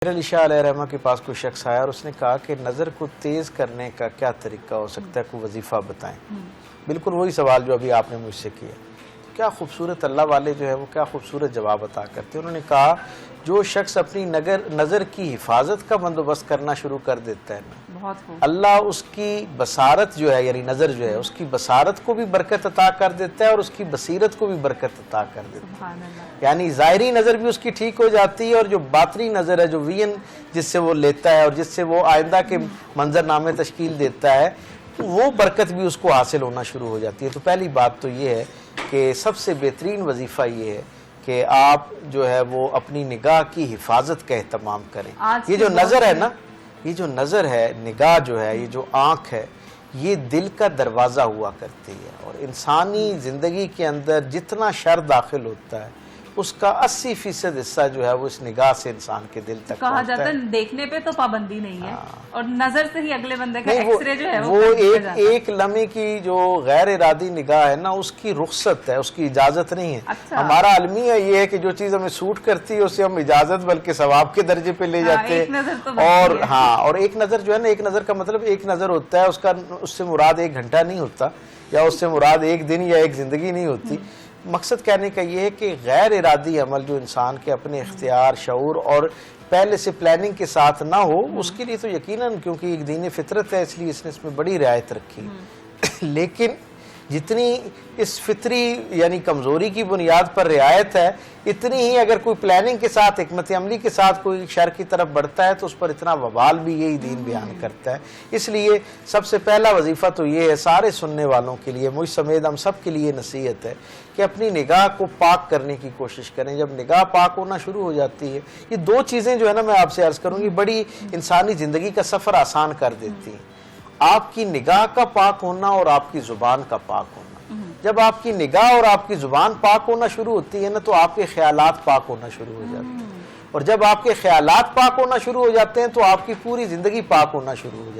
علی شاہ علیہ رحمہ کے پاس کوئی شخص آیا اور اس نے کہا کہ نظر کو تیز کرنے کا کیا طریقہ ہو سکتا ہے، کوئی وظیفہ بتائیں۔ بالکل وہی سوال جو ابھی آپ نے مجھ سے کیا۔ کیا خوبصورت اللہ والے جو ہے وہ کیا خوبصورت جواب عطا کرتے ہیں۔ انہوں نے کہا جو شخص اپنی نظر کی حفاظت کا بندوبست کرنا شروع کر دیتا ہے نا، اللہ اس کی بصارت جو ہے یعنی نظر جو ہے اس کی بصارت کو بھی برکت عطا کر دیتا ہے اور اس کی بصیرت کو بھی برکت عطا کر دیتا ہے۔ یعنی ظاہری نظر بھی اس کی ٹھیک ہو جاتی ہے اور جو باطنی نظر ہے، جو ویژن جس سے وہ لیتا ہے اور جس سے وہ آئندہ کے منظر نامے تشکیل دیتا ہے، وہ برکت بھی اس کو حاصل ہونا شروع ہو جاتی ہے۔ تو پہلی بات تو یہ ہے کہ سب سے بہترین وظیفہ یہ ہے کہ آپ جو ہے وہ اپنی نگاہ کی حفاظت کا اہتمام کریں۔ یہ جو نظر ہے نا، یہ جو نظر ہے، نگاہ جو ہے، یہ جو آنکھ ہے، یہ دل کا دروازہ ہوا کرتی ہے اور انسانی زندگی کے اندر جتنا شر داخل ہوتا ہے اس کا 80% حصہ جو ہے وہ اس نگاہ سے انسان کے دل تک کہا جاتا ہے دیکھنے پہ تو پابندی نہیں ہے اور نظر سے ہی اگلے بندے کا ایکس رے جو ہے وہ ایک لمحے کی جو غیر ارادی نگاہ ہے نا، اس کی رخصت ہے، اس کی اجازت نہیں ہے۔ ہمارا المیہ یہ ہے کہ جو چیز ہمیں سوٹ کرتی ہے اسے ہم اجازت بلکہ ثواب کے درجے پہ لے جاتے ہیں۔ اور ایک نظر جو ہے نا، ایک نظر کا مطلب ایک نظر ہوتا ہے، اس سے مراد 1 گھنٹہ نہیں ہوتا یا اس سے مراد 1 دن یا 1 زندگی نہیں ہوتی۔ مقصد کہنے کا یہ ہے کہ غیر ارادی عمل جو انسان کے اپنے اختیار، شعور اور پہلے سے پلاننگ کے ساتھ نہ ہو، اس کے لیے تو یقیناً کیونکہ ایک دین فطرت ہے اس لیے اس نے اس میں بڑی رعایت رکھی، لیکن جتنی اس فطری یعنی کمزوری کی بنیاد پر رعایت ہے، اتنی ہی اگر کوئی پلاننگ کے ساتھ، حکمت عملی کے ساتھ کوئی شر کی طرف بڑھتا ہے تو اس پر اتنا وبال بھی یہی دین بیان کرتا ہے۔ اس لیے سب سے پہلا وظیفہ تو یہ ہے، سارے سننے والوں کے لیے، مجھ سمیت ہم سب کے لیے نصیحت ہے کہ اپنی نگاہ کو پاک کرنے کی کوشش کریں۔ جب نگاہ پاک ہونا شروع ہو جاتی ہے، یہ 2 چیزیں جو ہے نا میں آپ سے عرض کروں گی بڑی انسانی زندگی کا سفر آسان کر دیتی ہیں۔ آپ کی نگاہ کا پاک ہونا اور آپ کی زبان کا پاک ہونا۔ جب آپ کی نگاہ اور آپ کی زبان پاک ہونا شروع ہوتی ہے نا تو آپ کے خیالات پاک ہونا شروع ہو جاتے ہیں، اور جب آپ کے خیالات پاک ہونا شروع ہو جاتے ہیں تو آپ کی پوری زندگی پاک ہونا شروع ہو جاتی ہے۔